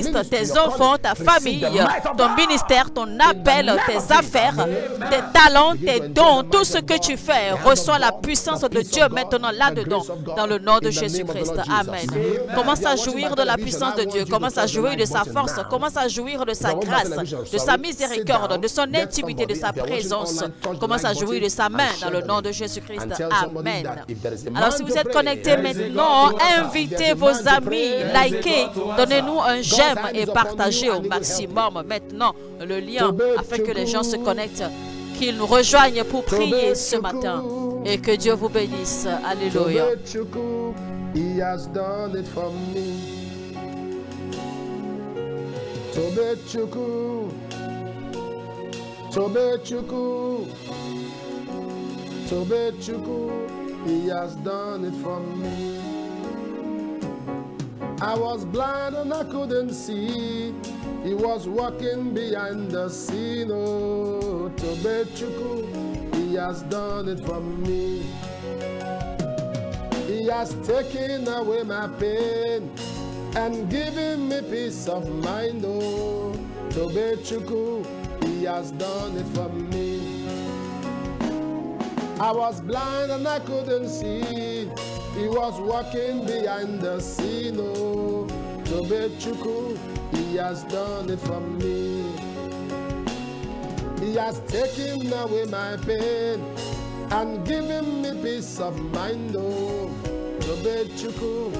Christ, tes enfants, ta famille, ton ministère, ton appel, tes affaires, tes talents, tes dons, tout ce que tu fais, reçois la puissance de Dieu maintenant là-dedans, dans le nom de Jésus-Christ. Amen. Commence à jouir de la puissance de Dieu, commence à jouir de sa force, commence à jouir de sa grâce, de sa miséricorde, de son intimité, de sa présence. Commence à jouir de sa main dans le nom de Jésus-Christ. Amen. Alors si vous êtes connectés maintenant, invitez vos amis, likez, donnez-nous un j'aime et partagez au maximum maintenant le lien afin que les gens se connectent, qu'ils nous rejoignent pour prier ce matin. Et que Dieu vous bénisse. Alléluia. Tobechukwu, he has done it for me. Tobechukwu, Tobechukwu, Tobechukwu, he has done it for me. I was blind and I couldn't see. He was walking behind the scene. Oh, Tobechukwu, he has done it for me. He has taken away my pain and given me peace of mind. Oh, Tobechukwu, he has done it for me. I was blind and I couldn't see. He was walking behind the scene. Oh, Tobechukwu, he has done it for me. He has taken away my pain and given me peace of mind. Oh, Tobechukwu,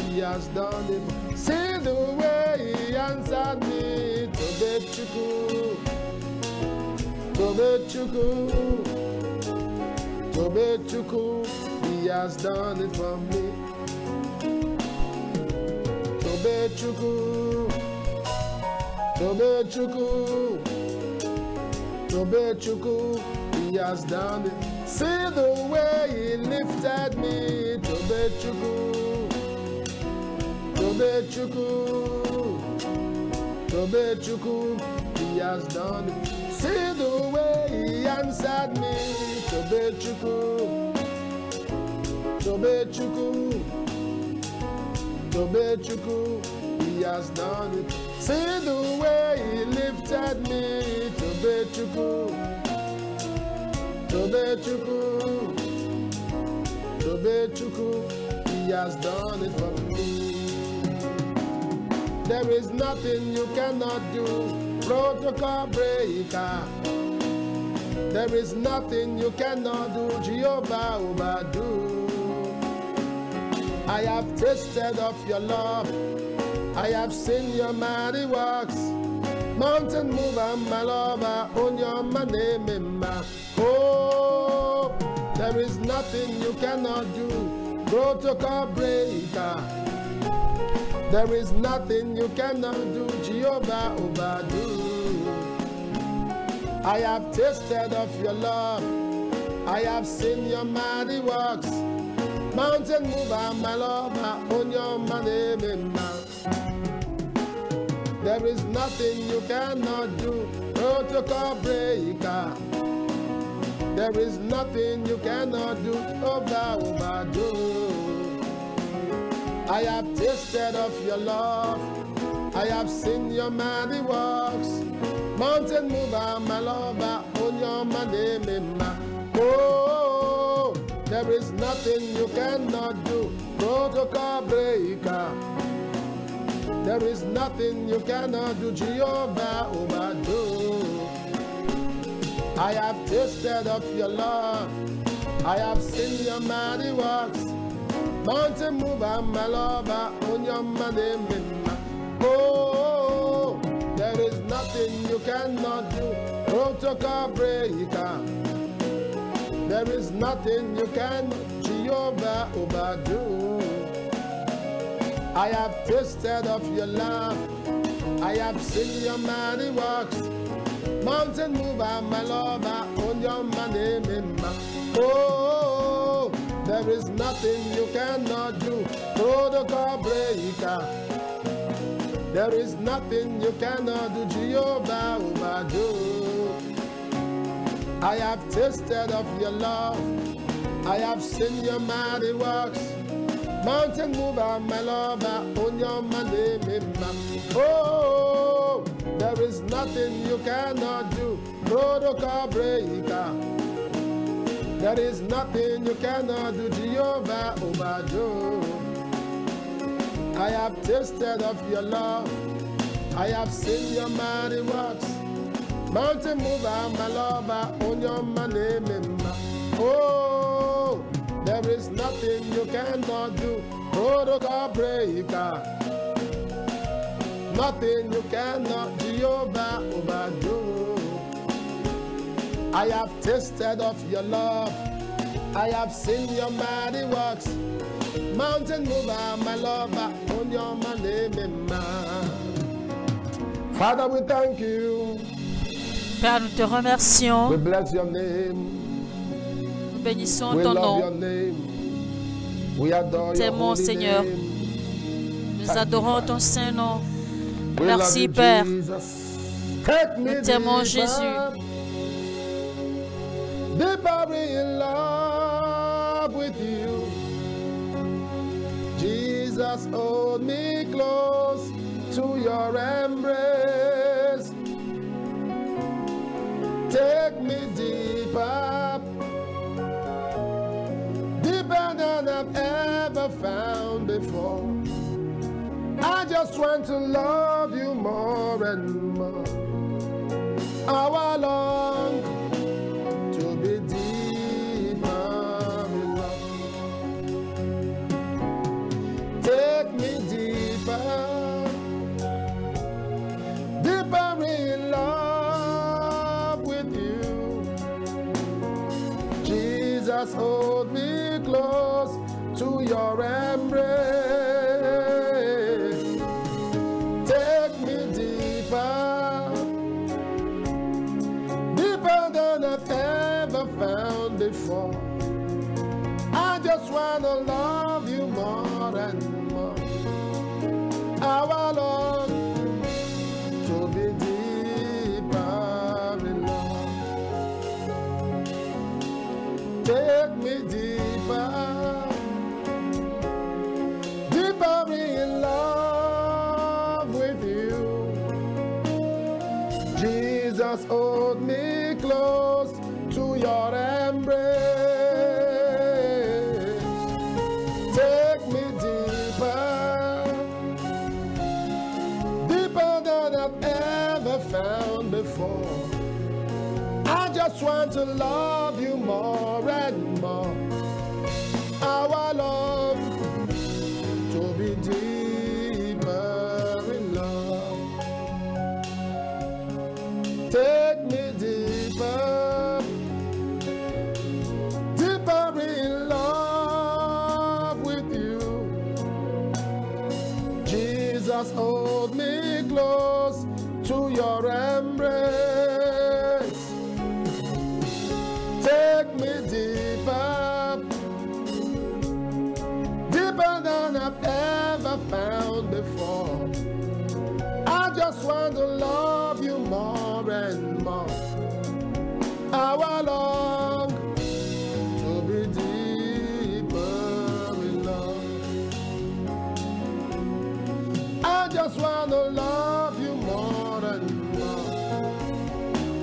he has done it. See the way he answered me. Tobechukwu, Tobechukwu, Tobechukwu, he has done it for me. Tobechukwu, Tobechukwu, Tobechukwu, he has done it. See the way he lifted me. Tobechukwu, Tobechukwu, Tobechukwu, he has done it. See the way he answered me. Tobechukwu, Tobechukwu, Tobechukwu, he has done it. See the way he lifted me. Tobechukwu, Tobechukwu, Tobechukwu, he has done it for me. There is nothing you cannot do, protocol breaker. There is nothing you cannot do, Jehovah Obadu. I have tasted of your love, I have seen your mighty works. Mountain mover, my lover, on your name in my. Oh, there is nothing you cannot do, protocol breaker. There is nothing you cannot do, Jehovah Obadu. I have tasted of your love, I have seen your mighty works. Mountain mover, my lover, on your name in my. There is nothing you cannot do, protocol breaker. There is nothing you cannot do, Obadu. I have tasted of your love, I have seen your mighty works. Mountain mover, my lover, on your name in my. Oh, there is nothing you cannot do, protocol breaker. There is nothing you cannot do, Jehovah Obadu. I have tasted of your love, I have seen your mighty works. Mountain mover, my lover, on your name in my. Oh, there is nothing you cannot do, protocol breaker. There is nothing you can, Jehovah Obadu. I have tasted of your love, I have seen your mighty works. Mountain mover, my lover, on your name in my. Oh, there is nothing you cannot do, protocol breaker. There is nothing you cannot do, Jehovah Obadu. I have tasted of your love, I have seen your mighty works. Mountain mover, my lover, on your name in my. Oh, there is nothing you cannot do, protocol breaker. There is nothing you cannot do, Jehovah Obadu. I have tasted of your love, I have seen your mighty works. Mountain mover, my lover, on your name in my. Oh, there is nothing you cannot do, protocol breaker. Nothing you cannot, Jehovah Obadu. I have tasted of your love, I have seen your mighty works. Mountain mover, my lover, on your name. Father, we thank you. Père, nous te remercions. We bless your name. Nous bénissons We ton love your nom. name. We adore your T'aimons, holy Seigneur. name. Nous Thank you, adorons Father. ton Saint-Nom. We Merci, love you, Père. Jesus. Take me Nous t'aimons, deeper, Jésus. deeper in love with you. Jesus, hold me close to your embrace. Take me deeper, deeper than I've ever found before. I just want to love you more and more. How I long to be deeper in love. Take me deeper, deeper in love with you. Jesus, hold me close to your embrace. Take me deeper, deeper than I've ever found before. I just wanna love you more and more. How I long to be deeper in love. Take me deeper, deeper in love with you. Jesus, hold me close to your embrace. Take me deeper, deeper than I've ever found before. I just want to love you more and more. How I long to be deeper in love. Take me deeper, deeper in love with you. Jesus, hold me close to your embrace. Take me deeper, deeper than I've ever found before. I just want to love you more and more. How I long to be deeper in love. I just want to love you more and more.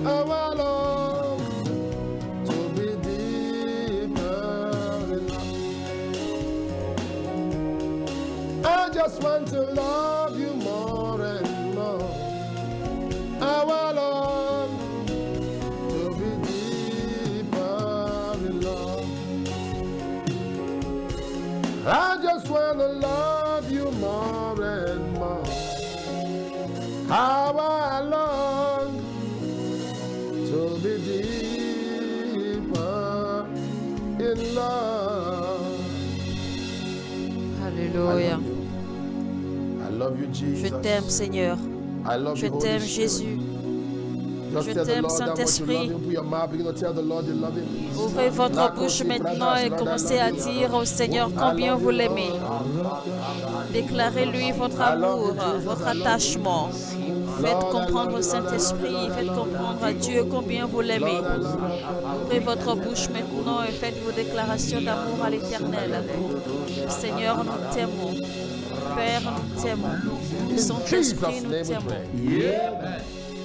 How I long to be deeper in love. I just want to love you more and more. How I long to be deeper in love. I just want to love you more and more. How I long to be deeper in love. Alléluia. I love you, Jesus. Je t'aime, Seigneur. I love Je you, Holy t'aime, Spirit. Jésus. Just Je tell the t'aime, Lord how much you Saint-Esprit. love him. Put your mouth, begin to tell the Lord you love him. Ouvrez votre bouche maintenant et commencez à dire au Seigneur combien vous l'aimez. Déclarez-lui votre amour, votre attachement. Faites comprendre au Saint-Esprit, faites comprendre à Dieu combien vous l'aimez. Ouvrez votre bouche maintenant et faites vos déclarations d'amour à l'Éternel. Seigneur, nous t'aimons. Père, nous t'aimons. Saint-Esprit, nous t'aimons.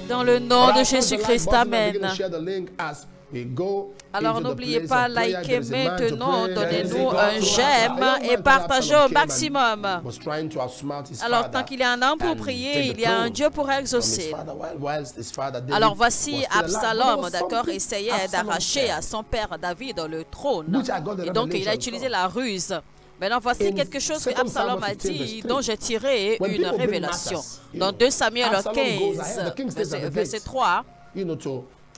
Dans le nom de Jésus-Christ, Amen. Alors n'oubliez pas, likez maintenant, donnez-nous un j'aime et partagez au maximum. Alors tant qu'il y a un homme pour prier, il y a un Dieu pour exaucer. Alors voici Absalom, d'accord, essayait d'arracher à son père David le trône. Et donc il a utilisé la ruse. Maintenant, voici quelque chose que Absalom a dit, dont j'ai tiré une révélation. Dans 2 Samuel 15, verset 3,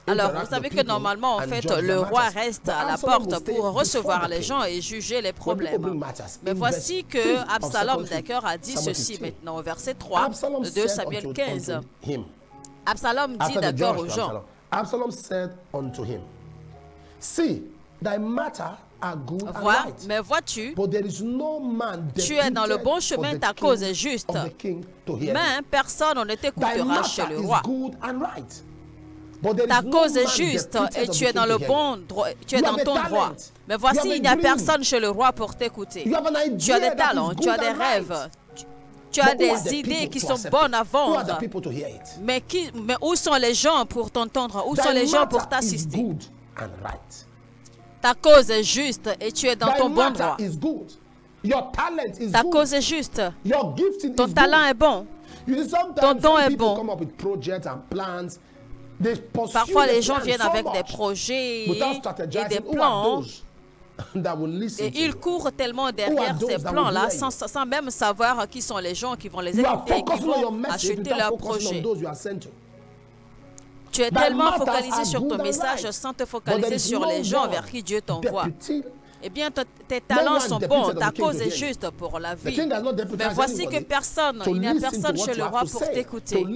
Alors, vous savez que normalement, en fait, le roi reste à la porte pour recevoir les gens et juger les problèmes. Mais voici que Absalom, d'accord, a dit ceci maintenant au verset 3 de Samuel 15. Absalom dit d'accord aux gens. Absalom said unto him, see, thy matter are good and right. Mais vois-tu, but there is no man tu es dans le bon chemin, ta cause est juste. Mais personne ne t'écoutera chez le roi. Ta cause est juste et tu es dans le bon droit, tu es dans ton droit. Mais voici, il n'y a personne chez le roi pour t'écouter. Tu as des talents, tu as des rêves. Tu as des idées qui sont bonnes à vendre. Mais où sont les gens pour t'entendre? Où sont les gens pour t'assister? Ta cause est juste et tu es dans ton bon droit. Ta cause est juste. Ton talent est bon. Ton don est bon. Parfois, les gens viennent avec des projets et des plans. Et ils courent tellement derrière ces plans-là sans même savoir qui sont les gens qui vont les écouter et qui vont acheter leurs projets. Tu es tellement focalisé sur ton message sans te focaliser sur les gens vers qui Dieu t'envoie. Eh bien, tes talents sont bons, ta cause est juste pour la vie. Mais voici que personne, il n'y a personne chez le roi pour t'écouter. Il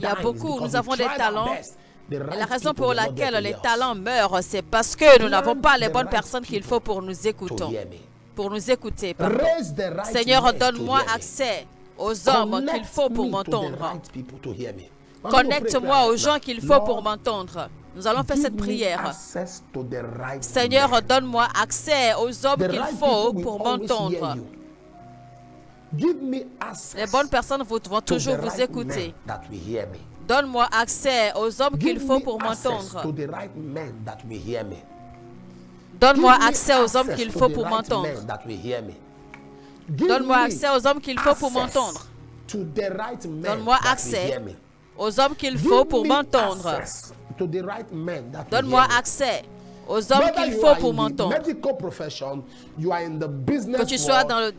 y a beaucoup, nous avons des talents. Et la raison pour laquelle les talents meurent, c'est parce que nous n'avons pas les bonnes personnes qu'il faut pour nous écouter. Seigneur, donne-moi accès aux hommes qu'il faut pour m'entendre. Connecte-moi aux gens qu'il faut pour m'entendre. Nous allons faire cette prière. Seigneur, donne-moi accès aux hommes qu'il faut pour m'entendre. Les bonnes personnes vont toujours vous écouter. Donne-moi accès aux hommes qu'il faut pour m'entendre. Donne-moi accès aux hommes qu'il faut pour m'entendre. Donne-moi accès aux hommes qu'il faut pour m'entendre. Donne-moi accès aux hommes qu'il faut pour m'entendre. Donne-moi accès aux hommes qu'il faut pour m'entendre. Que tu sois dans le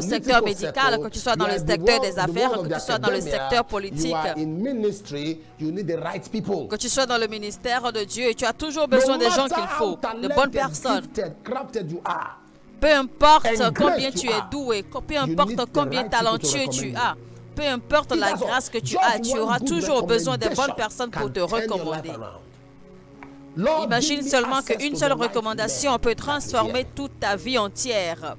secteur médical, que tu sois dans le secteur des affaires, que tu sois dans le secteur politique, que tu sois dans le ministère de Dieu, tu as toujours besoin des gens qu'il faut, de bonnes personnes. Peu importe combien tu es doué, peu importe combien talentueux tu as, peu importe la grâce que tu as, tu auras toujours besoin des bonnes personnes pour te recommander. Imagine seulement qu'une seule recommandation peut transformer toute ta vie entière.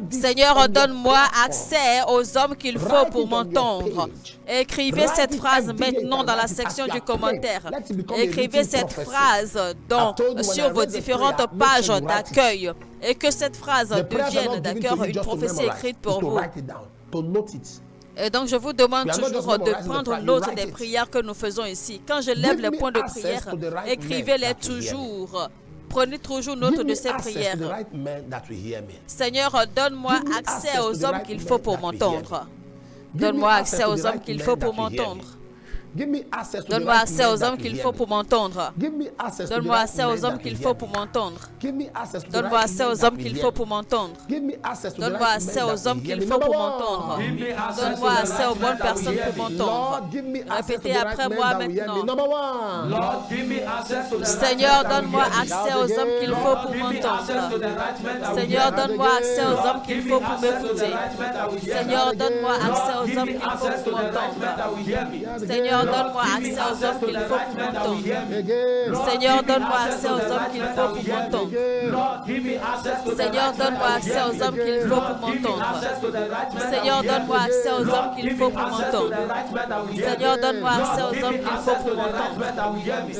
Seigneur, donne-moi accès aux hommes qu'il faut pour m'entendre. Écrivez cette phrase maintenant dans la section du commentaire. Écrivez cette phrase sur vos différentes pages d'accueil. Et que cette phrase devienne, d'accord, une prophétie écrite pour vous. Et donc, je vous demande toujours de prendre note des prières que nous faisons ici. Quand je lève les points de prière, écrivez-les toujours. Prenez toujours note de ces prières. Seigneur, donne-moi accès aux hommes qu'il faut pour m'entendre. Donne-moi accès aux hommes qu'il faut pour m'entendre. Donne-moi accès aux hommes qu'il faut pour m'entendre. Donne-moi accès aux hommes qu'il faut pour m'entendre. Donne-moi accès aux hommes qu'il faut pour m'entendre. Donne-moi accès aux hommes qu'il faut pour m'entendre. Donne-moi accès aux bonnes personnes pour m'entendre. Répétez après moi maintenant. Seigneur, donne-moi accès aux hommes qu'il faut pour m'entendre. Seigneur, donne-moi accès aux hommes qu'il faut pour m'écouter. Seigneur, donne-moi accès aux hommes qu'il faut pour m'entendre. Seigneur, donne-moi accès aux hommes qu'il faut pour m'entendre. Seigneur, donne-moi accès aux hommes qu'il faut pour m'entendre. Seigneur, donne-moi accès aux hommes qu'il faut pour m'entendre. Seigneur, donne-moi accès aux hommes qu'il faut pour m'entendre. Seigneur, donne-moi accès aux hommes qu'il faut pour m'entendre.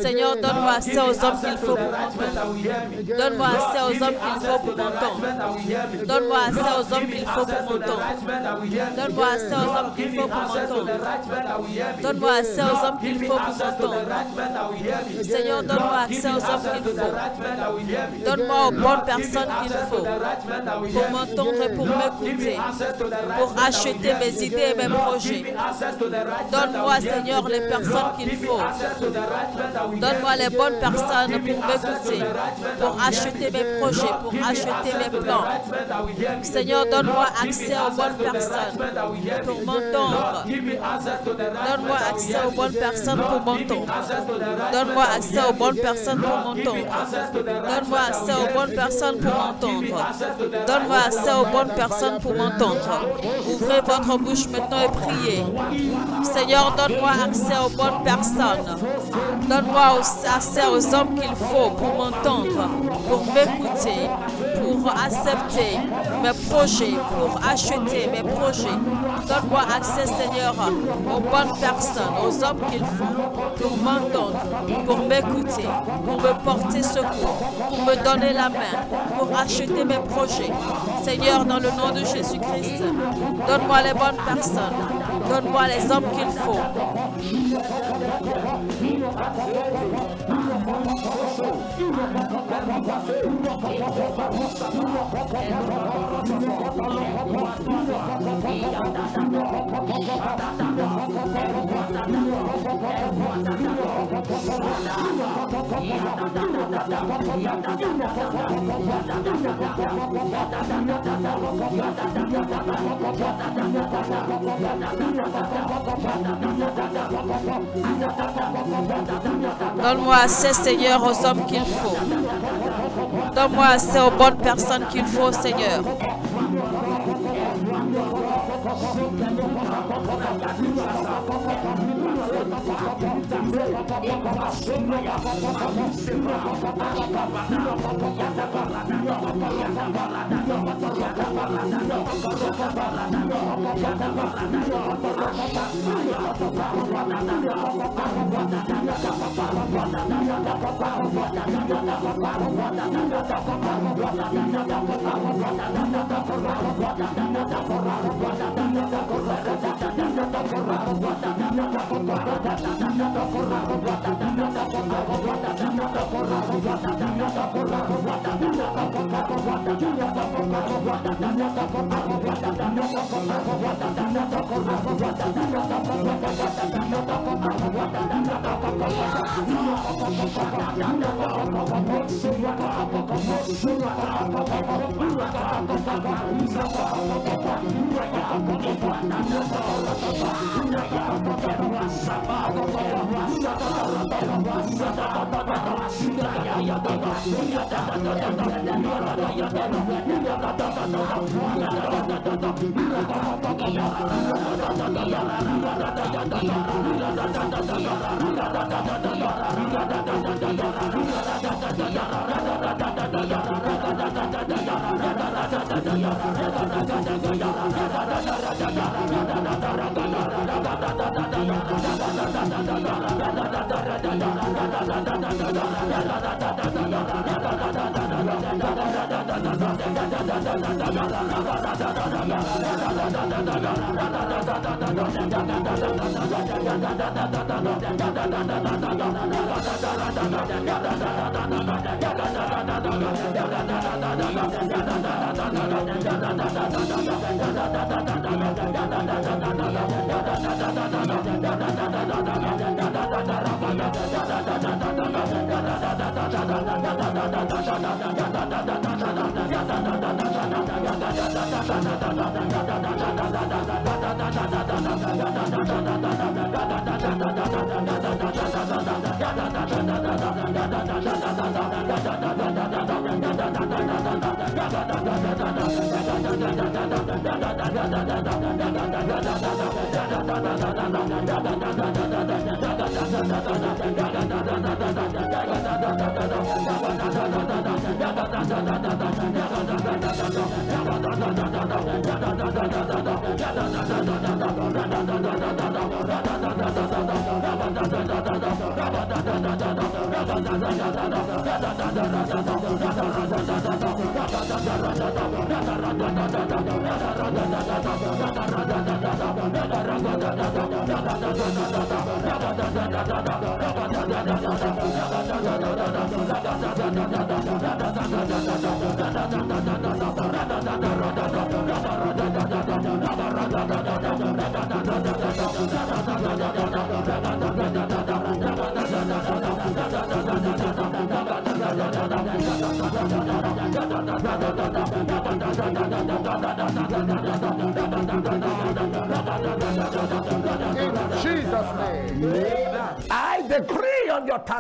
Seigneur, donne-moi accès aux hommes qu'il faut pour m'entendre. Donne-moi accès aux hommes qu'il faut pour m'entendre. Donne-moi accès aux hommes qu'il faut pour m'entendre. Donne-moi accès aux hommes qu'il faut pour m'entendre. Donne-moi accès accès aux hommes qu'il faut pour m'entendre. Seigneur, donne-moi accès aux hommes qu'il faut. Donne-moi aux bonnes personnes qu'il faut pour m'entendre et pour m'écouter, pour acheter mes idées et mes projets. Donne-moi, Seigneur, les personnes qu'il faut. Donne-moi les bonnes personnes pour m'écouter, pour acheter mes projets, pour acheter mes plans. Seigneur, donne-moi accès aux bonnes personnes pour m'entendre. Donne-moi accès aux bonnes personnes pour m'entendre. Donne-moi accès aux bonnes personnes pour m'entendre. Donne-moi accès aux bonnes personnes pour m'entendre. Donne-moi accès aux bonnes personnes pour m'entendre. Ouvrez votre bouche maintenant et priez. Seigneur, donne-moi accès aux bonnes personnes. Donne-moi accès aux hommes qu'il faut pour m'entendre, pour m'écouter, pour accepter mes projets, pour acheter mes projets. Donne-moi accès, Seigneur, aux bonnes personnes, aux hommes qu'il faut pour m'entendre, pour m'écouter, pour me porter secours, pour me donner la main, pour acheter mes projets. Seigneur, dans le nom de Jésus-Christ, donne-moi les bonnes personnes, donne-moi les hommes qu'il faut. Donne-moi assez, Seigneur, aux hommes qu'il faut. Donne-moi assez aux bonnes personnes qu'il faut, Seigneur.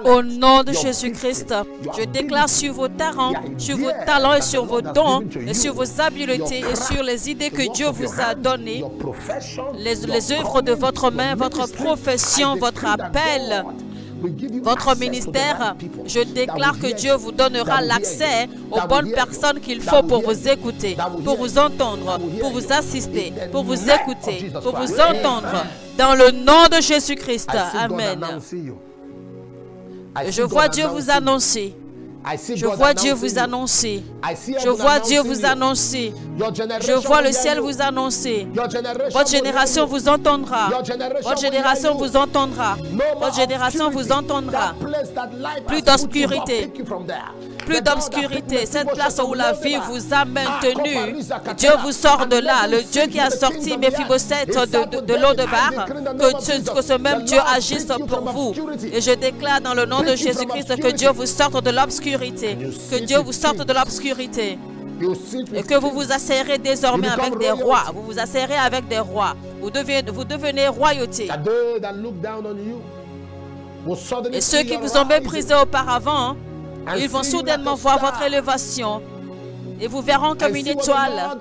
Au nom de Jésus-Christ, je déclare sur vos talents et sur vos dons et sur vos habiletés et sur les idées que Dieu vous a données, les œuvres de votre main, votre profession, votre appel, votre ministère. Je déclare que Dieu vous donnera l'accès aux bonnes personnes qu'il faut pour vous écouter, pour vous entendre, pour vous assister, pour vous écouter, pour vous entendre. Dans le nom de Jésus-Christ. Amen. Je vois Dieu vous annoncer. Je vois Dieu vous annoncer. Je vois Dieu vous annoncer. Je vois le ciel vous annoncer. Votre génération vous entendra. Votre génération vous entendra. Votre génération vous entendra. Plus d'obscurité. Plus d'obscurité. Cette place où la vie vous a maintenu, Dieu vous sort de là. Le Dieu qui a sorti Méphibosheth de l'eau de bar, que ce même Dieu agisse pour vous. Et je déclare dans le nom de Jésus-Christ que Dieu vous sorte de l'obscurité. Que Dieu vous sorte de l'obscurité. Et que vous vous asseyerez désormais avec des rois. Vous vous asseyerez avec des rois. Vous devenez royauté. Et ceux qui vous ont méprisé auparavant, ils vont soudainement voir votre élévation. Et vous verront comme une étoile.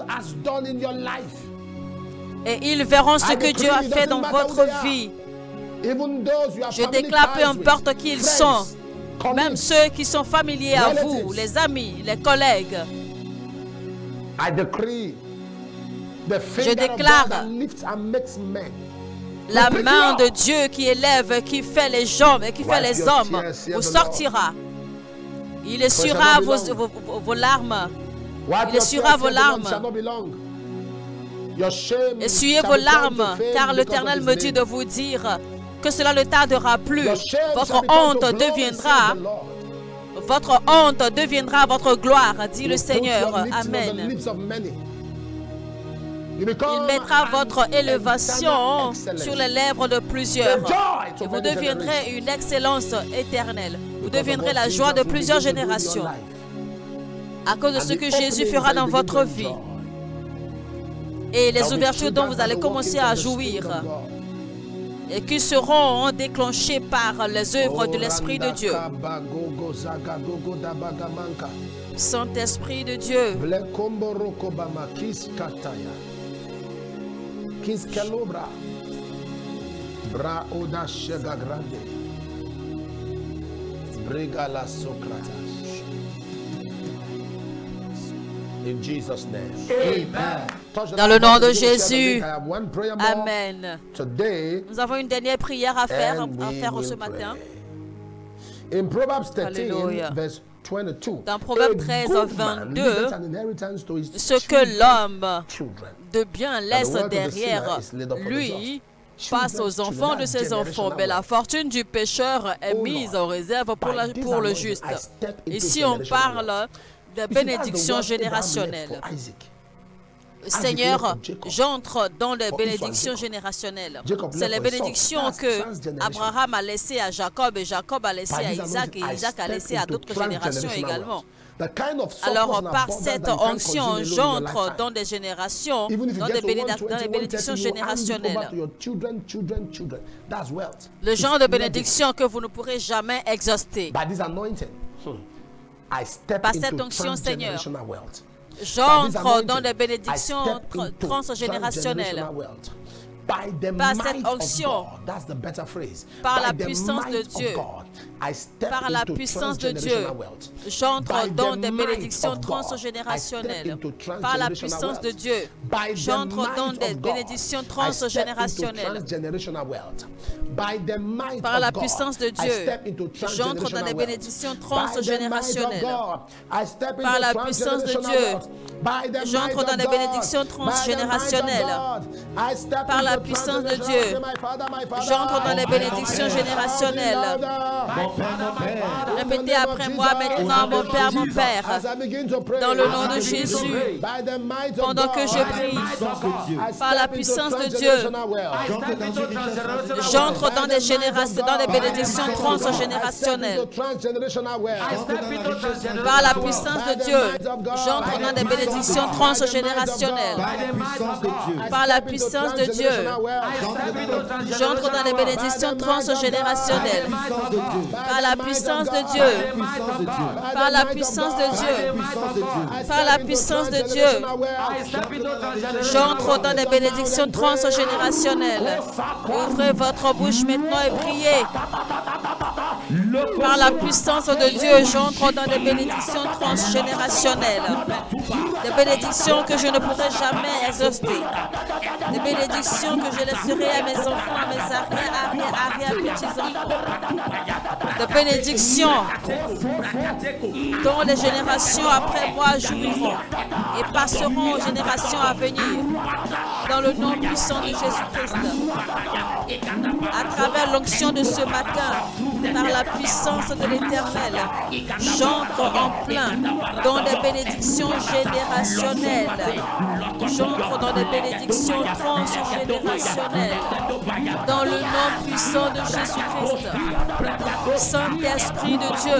Et ils verront ce que Dieu a fait dans votre vie. Je déclare, peu importe qui ils sont, même ceux qui sont familiers à vous, les amis, les collègues. Je déclare la main de Dieu qui élève, qui fait les hommes et qui fait les hommes, vous sortira. Il essuiera vos larmes. Il essuiera vos larmes. Essuyez vos larmes, car l'Éternel me dit de vous dire que cela ne tardera plus. Votre honte deviendra votre gloire, dit le Seigneur. Amen. Il mettra votre élévation sur les lèvres de plusieurs. Et vous deviendrez une excellence éternelle. Vous deviendrez la joie de plusieurs générations. À cause de ce que Jésus fera dans votre vie. Et les ouvertures dont vous allez commencer à jouir. Et qui seront déclenchées par les œuvres de l'Esprit de Dieu. Saint-Esprit de Dieu. In Jesus' name. Amen. Dans le nom de Jésus. Amen. Nous avons une dernière prière à faire ce matin. In Proverbs 13, verse 22, dans Proverbe 13, 22, ce que l'homme de bien laisse derrière lui passe aux enfants de ses enfants, mais la fortune du pécheur est mise en réserve pour le juste. Ici, on parle de bénédiction générationnelle. Seigneur, j'entre dans les bénédictions générationnelles. C'est les bénédictions que Abraham a laissées à Jacob et Jacob a laissé à Isaac et Isaac a laissé à d'autres générations également. Alors, par cette onction, j'entre dans des générations, dans les bénédictions générationnelles. Le genre de bénédiction que vous ne pourrez jamais exhauster. Par cette onction, Seigneur, j'entre dans des bénédictions transgénérationnelles. Par cette onction, par la puissance de Dieu, Par la puissance de Dieu, j'entre dans des bénédictions transgénérationnelles. Par la puissance de Dieu, j'entre dans des bénédictions transgénérationnelles. Par la puissance de Dieu, j'entre dans des bénédictions transgénérationnelles. Par la puissance de Dieu, j'entre dans des bénédictions transgénérationnelles. Par la puissance de Dieu, j'entre dans les bénédictions générationnelles. Répétez après moi maintenant, mon Père, dans le nom de Jésus, pendant que je prie, par la puissance de Dieu, j'entre dans des bénédictions transgénérationnelles. Par la puissance de Dieu, j'entre dans des bénédictions transgénérationnelles. Par la puissance de Dieu, j'entre dans les bénédictions transgénérationnelles. Par la puissance de Dieu, par la puissance de Dieu, par la puissance de Dieu, j'entre dans des bénédictions transgénérationnelles. Ouvrez votre bouche maintenant et priez. Par la puissance de Dieu, j'entre dans des bénédictions transgénérationnelles. Des bénédictions que je ne pourrai jamais exhauster. Des bénédictions que je laisserai à mes enfants, à mes arrière-petits-enfants. Des bénédictions dont les générations après moi jouiront et passeront aux générations à venir. Dans le nom puissant de Jésus-Christ. À travers l'onction de ce matin, par la puissance de l'Éternel, j'entre en plein dans des bénédictions générationnelles. J'entre dans des bénédictions transgénérationnelles. Dans le nom puissant de Jésus-Christ. Saint-Esprit de Dieu.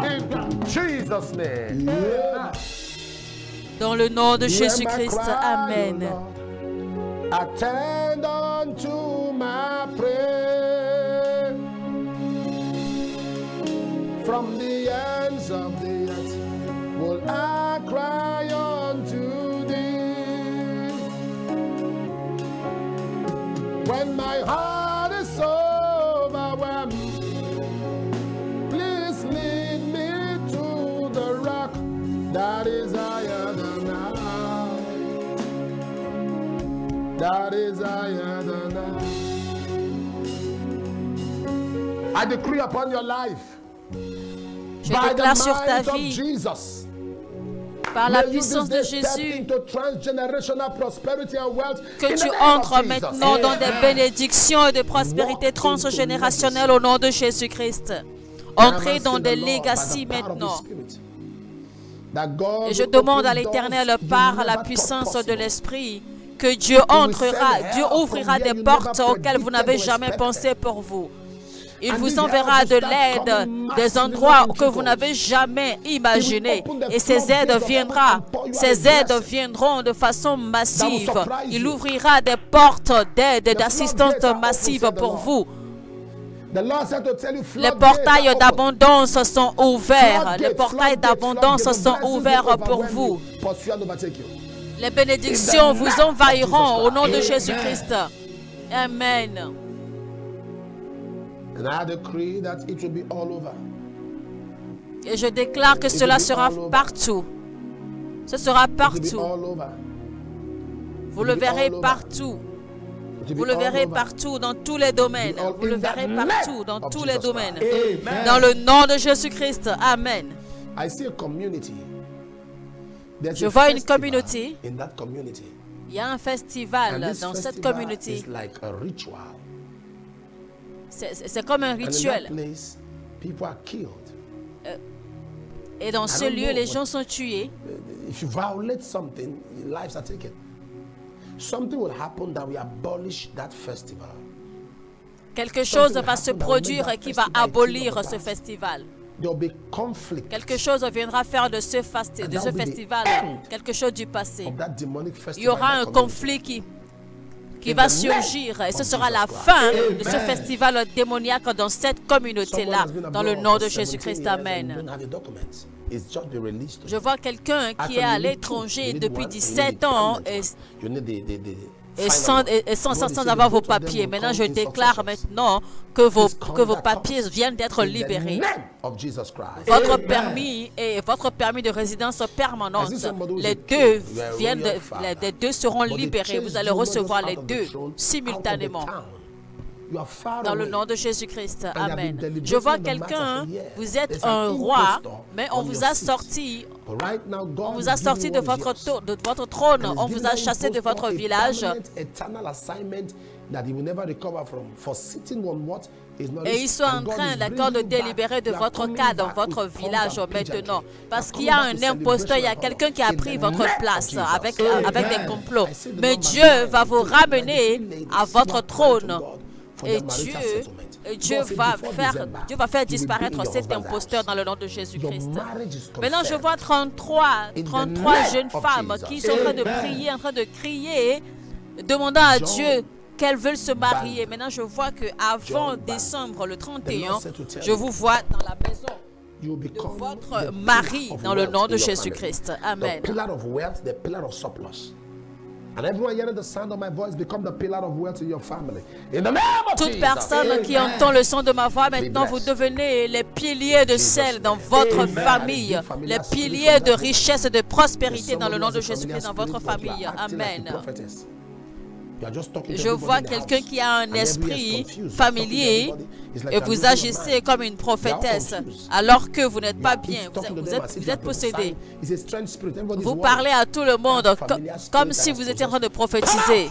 In Jesus' name. Dans le nom de Jésus-Christ, Amen. Attend unto my prayer from the ends of the earth. Will I cry unto thee when my heart is overwhelmed? Please lead me to the rock that is higher than I. That is higher than I decree upon your life. Je déclare sur ta vie, par la puissance de Jésus, que tu entres maintenant dans des bénédictions et de prospérité transgénérationnelle au nom de Jésus-Christ. Entrez dans des legacy maintenant. Et je demande à l'Éternel, par la puissance de l'Esprit, que Dieu entrera, Dieu ouvrira des portes auxquelles vous n'avez jamais pensé pour vous. Il vous enverra de l'aide, des endroits que vous n'avez jamais imaginés. Et ces aides viendront de façon massive. Il ouvrira des portes d'aide et d'assistance massive pour vous. Les portails d'abondance sont ouverts. Les portails d'abondance sont ouverts pour vous. Les bénédictions vous envahiront au nom de Jésus-Christ. Amen. Et je déclare que cela sera partout. Ce sera partout. Vous le verrez partout. Vous le verrez partout dans tous les domaines. Vous le verrez partout dans tous les domaines. Dans le nom de Jésus-Christ. Amen. Je vois une communauté. Il y a un festival dans cette communauté. C'est comme un rituel. Et dans ce lieu, les gens sont tués. Quelque chose va se produire qui va abolir ce festival. Quelque chose viendra faire de ce festival quelque chose du passé. Il y aura un conflit qui va surgir et ce sera la fin de ce festival démoniaque dans cette communauté-là, dans le nom de Jésus-Christ. Amen. Je vois quelqu'un qui est à l'étranger depuis 17 ans et sans avoir vos papiers. Maintenant, je déclare maintenant que vos papiers viennent d'être libérés. Votre permis et votre permis de résidence permanente, les deux seront libérés. Vous allez recevoir les deux simultanément. Dans le nom de Jésus-Christ. Amen. Je vois quelqu'un, vous êtes un roi, mais on vous a sorti de votre trône, on vous a chassé de votre village. Et ils sont en train, d'accord, de délibérer de votre cas dans votre village maintenant. Parce qu'il y a un imposteur, il y a quelqu'un qui a pris votre place avec des complots. Mais Dieu va vous ramener à votre trône. Et Dieu va faire disparaître cet imposteur dans le nom de Jésus-Christ. Maintenant, je vois 33 jeunes femmes qui sont en train de prier, en train de crier, demandant à Dieu qu'elles veulent se marier. Maintenant, je vois qu'avant décembre, le 31, je vous vois dans la maison de votre mari dans le nom de Jésus-Christ. Amen. And everyone hearing the sound of my voice become the pillar of wealth in your family. In the name of Toute Jesus. personne qui entend le son de ma voix, maintenant vous devenez les piliers de sel dans votre famille, les piliers de richesse et de prospérité dans le nom de Jésus-Christ dans votre famille. Amen. Je vois quelqu'un qui a un esprit familier et vous agissez comme une prophétesse alors que vous n'êtes pas bien, vous êtes possédé. Vous parlez à tout le monde comme si vous étiez en train de prophétiser.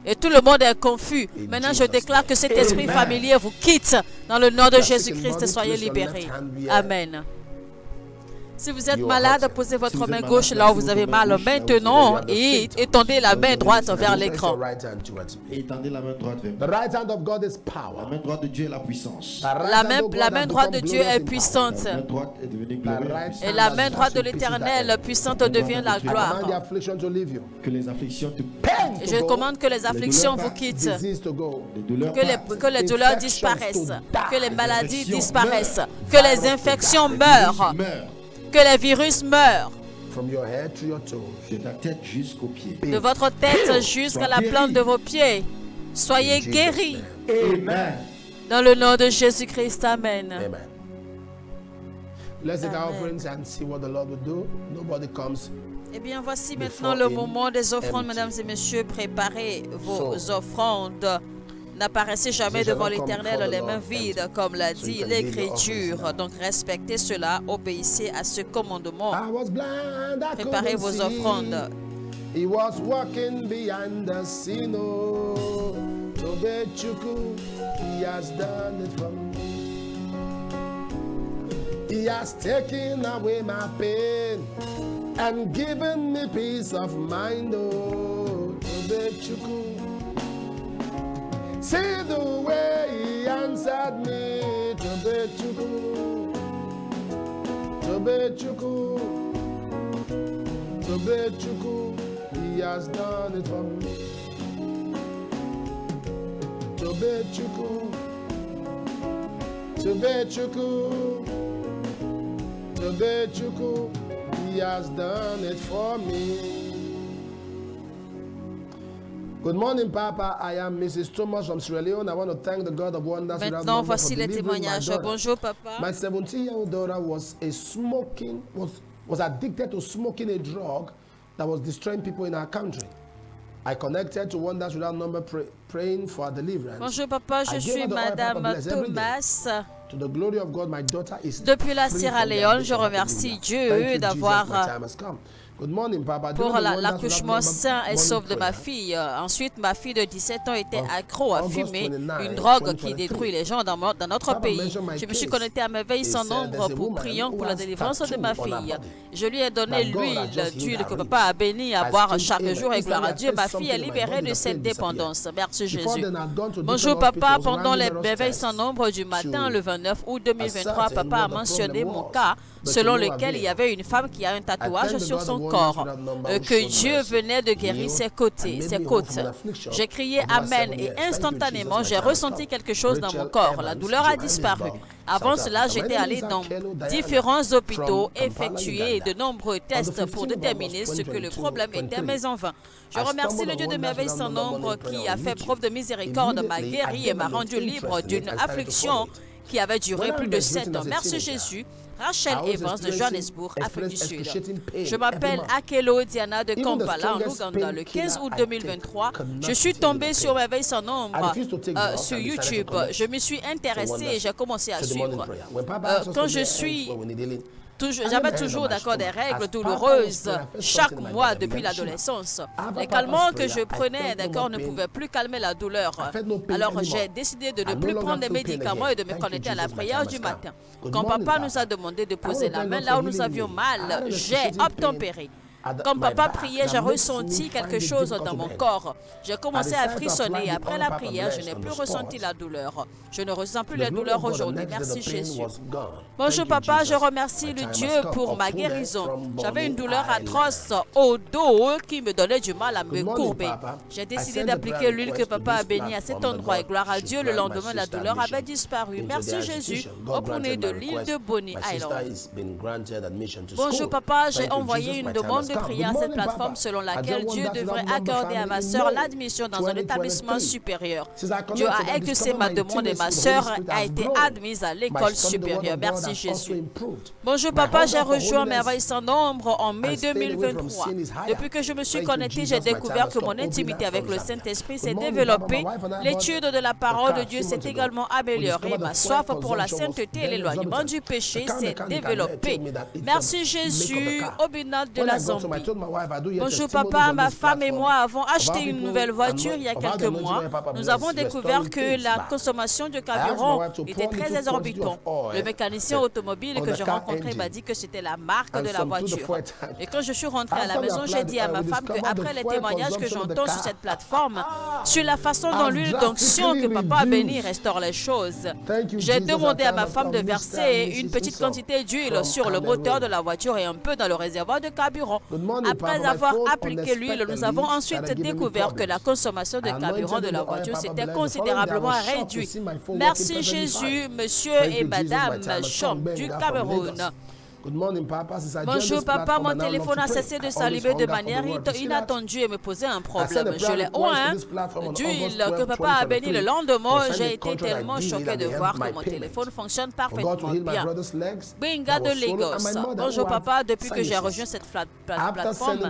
Et tout le monde est confus. Maintenant, je déclare que cet esprit familier vous quitte dans le nom de Jésus-Christ et soyez libérés. Amen. Si vous êtes malade, posez votre main gauche là où vous avez mal maintenant et étendez la main droite vers l'écran. Étendez la main droite vers The right hand of God is power. La main droite de Dieu est la puissance. La main droite de Dieu est puissante. La main droite est devenue glorieuse. Et la main droite de l'Éternel puissante devient la gloire. Que les afflictions te Et je commande que les afflictions vous quittent, que les douleurs disparaissent, que les maladies disparaissent, que les infections meurent, que les virus meurent. de ta tête jusqu'aux pieds. De votre tête jusqu'à la plante de vos pieds. Soyez guéris. Amen. Dans le nom de Jésus-Christ. Amen. Amen. Let's take our offerings and see what the Lord will do. Nobody comes. Eh bien, voici maintenant le moment des offrandes, mesdames et messieurs. Préparez vos offrandes. N'apparaissez jamais devant l'Éternel les mains vides, comme l'a dit l'Écriture. Donc, respectez cela, obéissez à ce commandement. Préparez vos offrandes. He was walking behind the scene. He has done it for me. He has taken away my pain and given me peace of mind. Oh, see the way he answered me. Tobechuku, he has done it for me. Tobechuku, he has done it for me. Good morning, Papa. I am Mrs. Thomas from Sierra Leone. I want to thank the God of Wonders. Maintenant, voici les témoignages. Bonjour, Papa. My 17-year-old daughter was addicted to smoking a drug that was destroying people in our country. I connected to Wonders Without Number praying for her deliverance. Bonjour, Papa. Je suis Madame Thomas. To the glory of God, my daughter is depuis la Sierra Leone. Je remercie Dieu d'avoir pour l'accouchement sain et sauf de ma fille. Ensuite, ma fille de 17 ans était accro à fumer, une drogue qui détruit les gens dans notre pays. Je me suis connecté à Merveille sans nombre pour prier pour la délivrance de ma fille. Je lui ai donné l'huile que papa a béni à boire chaque jour et gloire à Dieu. Ma fille est libérée de cette dépendance. Merci Jésus. Bonjour papa, pendant les Merveilles sans nombre du matin, le 29 août 2023, papa a mentionné mon cas selon lequel il y avait une femme qui a un tatouage sur son corps, que Dieu venait de guérir ses côtes. J'ai crié Amen et instantanément, j'ai ressenti quelque chose dans mon corps. La douleur a disparu. Avant cela, j'étais allé dans différents hôpitaux, effectuer de nombreux tests pour déterminer ce que le problème était, mais en vain. Je remercie le Dieu de merveille sans nombre qui a fait preuve de miséricorde, m'a guéri et m'a rendu libre d'une affliction qui avait duré plus de 7 ans. Merci Jésus. Rachel Evans de Johannesburg, Afrique du Sud. Je m'appelle Akelo Diana de Kampala, en Ouganda. Le 15 août 2023, je suis tombée sur Merveille sans nombre sur YouTube. Je me suis intéressée et j'ai commencé à suivre. Quand j'avais toujours des règles douloureuses chaque mois depuis l'adolescence. Les calmants que je prenais ne pouvaient plus calmer la douleur. Alors j'ai décidé de ne plus prendre des médicaments et de me connecter à la prière du matin. Quand papa nous a demandé de poser la main là où nous avions mal, j'ai obtempéré. Comme papa priait, j'ai ressenti quelque chose dans mon corps. J'ai commencé à frissonner et après la prière, je n'ai plus ressenti la douleur. Je ne ressens plus la douleur aujourd'hui. Merci Jésus. Bonjour papa, je remercie le Dieu pour ma guérison. J'avais une douleur atroce au dos qui me donnait du mal à me courber. J'ai décidé d'appliquer l'huile que papa a bénie à cet endroit et gloire à Dieu, le lendemain la douleur avait disparu. Merci Jésus. Au premier de l'île de Bonny Island. Bonjour papa, j'ai envoyé une demande de prière à cette plateforme selon laquelle Dieu devrait accorder à ma sœur l'admission dans un établissement supérieur. Dieu a exaucé ma demande et ma sœur a été admise à l'école supérieure. Merci Jésus. Bonjour papa, j'ai rejoint Merveille sans nombre en mai 2023. Depuis que je me suis connecté, j'ai découvert que mon intimité avec le Saint-Esprit s'est développée. L'étude de la parole de Dieu s'est également améliorée. Ma soif pour la sainteté et l'éloignement du péché s'est développée. Merci Jésus, Obinat de la Zambie. Bonjour papa, ma femme et moi avons acheté une nouvelle voiture il y a quelques mois. Nous avons découvert que la consommation de carburant était très exorbitante. Le mécanicien automobile que j'ai rencontré m'a dit que c'était la marque de la voiture. Et quand je suis rentrée à la maison, j'ai dit à ma femme qu'après les témoignages que j'entends sur cette plateforme, sur la façon dont l'huile d'onction que papa a bénie restaure les choses, j'ai demandé à ma femme de verser une petite quantité d'huile sur le moteur de la voiture et un peu dans le réservoir de carburant. Après avoir appliqué l'huile, nous avons ensuite découvert que la consommation de carburant de la voiture s'était considérablement réduite. Merci Jésus, monsieur et madame Chom du Cameroun. Bonjour papa, mon téléphone a cessé de s'allumer de manière inattendue et me posait un problème. Je l'ai oint d'huile que papa a béni le lendemain. J'ai été tellement choqué de voir que mon téléphone fonctionne parfaitement bien. Binga de Lagos. Bonjour papa, depuis que j'ai rejoint cette plateforme,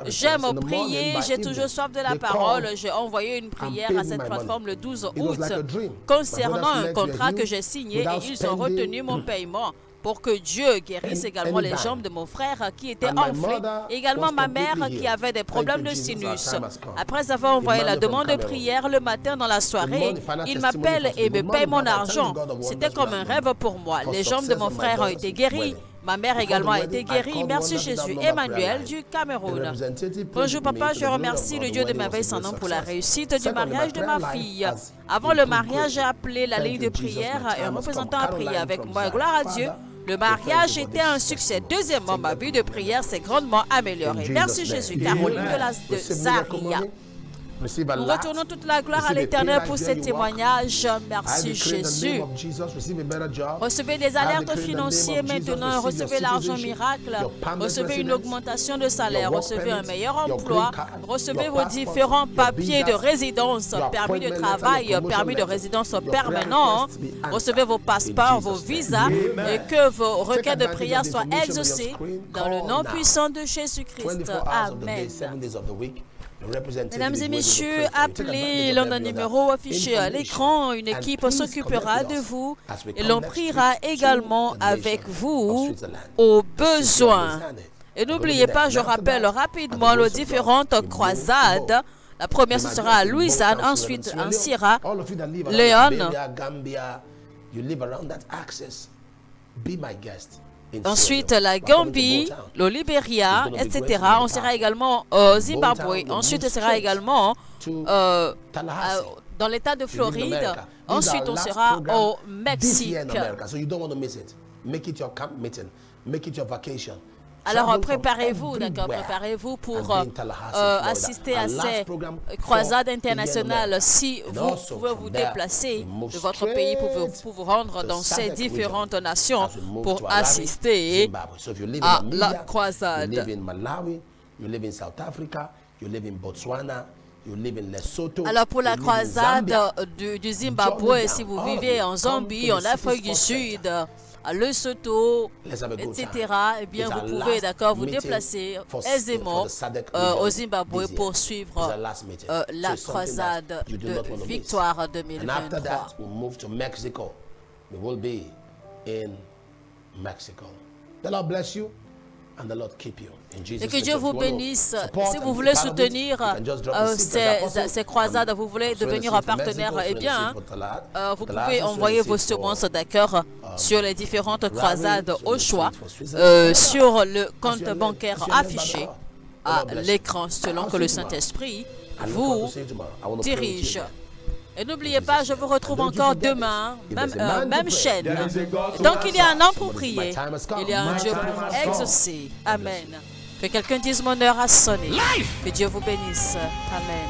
j'aime prier, j'ai toujours soif de la parole. J'ai envoyé une prière à cette plateforme le 12 août concernant un contrat que j'ai signé et ils ont retenu mon paiement. Pour que Dieu guérisse également les jambes de mon frère qui était enflé, également ma mère qui avait des problèmes de sinus. Après avoir envoyé la demande de prière le matin dans la soirée, il m'appelle et me paye mon argent. C'était comme un rêve pour moi. Les jambes de mon frère ont été guéries. Ma mère également a été guérie. Merci Jésus. Emmanuel du Cameroun. Bonjour papa, je remercie le Dieu de Merveille sans nom pour la réussite du mariage de ma fille. Avant le mariage, j'ai appelé la ligne de prière et un représentant a prié avec moi. Gloire à Dieu. Le mariage était un succès. Deuxièmement, ma vie de prière s'est grandement améliorée. Merci Jésus. Caroline de Zaria. Nous retournons toute la gloire à l'Éternel pour ces témoignages. Merci Jésus. Recevez des alertes financières maintenant. Recevez l'argent miracle. Recevez une augmentation de salaire. Recevez un meilleur emploi. Recevez vos différents papiers de résidence, permis de travail, permis de résidence permanent. Recevez vos passeports, vos visas et que vos requêtes de prière soient exaucées dans le nom puissant de Jésus-Christ. Amen. Mesdames et messieurs, appelez l'un numéro affiché à l'écran. Une équipe s'occupera de vous et l'on priera également avec vous aux besoins. Et n'oubliez pas, je rappelle rapidement les différentes croisades. La première, ce sera à Louisiane, ensuite en Sierra Leone. Ensuite, la Gambie, le Libéria, etc. On sera également au Zimbabwe. Ensuite, on sera également dans l'État de Floride. Ensuite, on sera au Mexique. Alors, préparez-vous, d'accord, préparez-vous pour assister à ces croisades internationales. Si vous pouvez vous déplacer de votre pays pour vous rendre dans ces différentes nations pour assister à la croisade. Alors pour la croisade du Zimbabwe, si vous vivez en Zambie, en Afrique du Sud, à Lesotho, etc., eh bien vous pouvez d'accord vous déplacer aisément au Zimbabwe pour suivre la croisade de Victoire 2023. Et que Dieu vous bénisse. Si vous voulez soutenir ces croisades, vous voulez devenir un partenaire, eh bien, vous pouvez envoyer vos semences d'accord sur les différentes croisades au choix sur le compte bancaire affiché à l'écran selon que le Saint-Esprit vous dirige. Et n'oubliez pas, je vous retrouve encore demain, même chaîne. Donc il y a un an pour prier, il y a un Dieu pour exaucer. Amen. Que quelqu'un dise mon heure a sonné. Que Dieu vous bénisse. Amen.